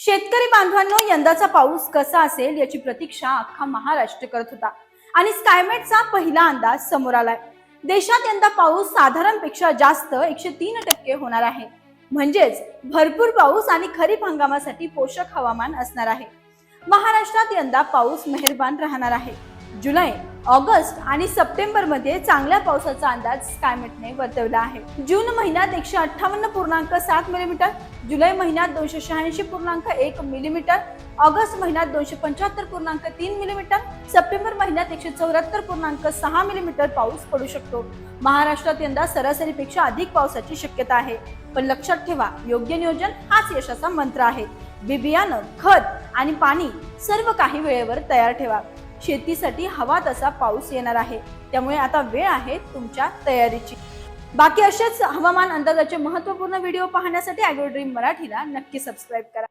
शेतकरी बांधवांनो, यंदाचा पाऊस कसा असेल याची प्रतीक्षा अख्खा महाराष्ट्र करत होता आणि स्कायमेटचा पहिला अंदाज समोर आलाय। देशात यंदा पाऊस साधारणपेक्षा जास्त 103% होणार आहे। म्हणजेच भरपूर पाऊस आणि खरीप हंगामासाठी पोषक हवामान असणार आहे। महाराष्ट्रात यंदा पाऊस मेहरबान राहणार आहे। जुलै, ऑगस्ट आणि सप्टेंबर मध्ये चांगल्या पावसाचा अंदाज स्कायमेटने वर्तवला आहे। जून महिन्यात 158.7 मिलीमीटर, जुलै महिन्यात 286.1 मिलीमीटर, ऑगस्ट महिन्यात 275.3 मिलीमीटर, सप्टेंबर महिन्यात 174.6 मिलीमीटर पाऊस पडू शकतो। महाराष्ट्रात यंदा सरासरीपेक्षा अधिक पावसाची शक्यता आहे। पण लक्षात ठेवा, योग्य नियोजन हाच यशाचा मंत्र आहे। बियाणं, खत आणि पाणी सर्व काही वेळेवर तयार ठेवा। शेतीसाठी हवा तसा पाऊस येणार आहे, त्यामुळे आता वेळ आहे तुमच्या तयारीची। बाकी असेच हवामान अंदाजाचे महत्त्वपूर्ण व्हिडिओ पाहण्यासाठी ॲग्रो ड्रीम मराठीला नक्की सबस्क्राइब करा।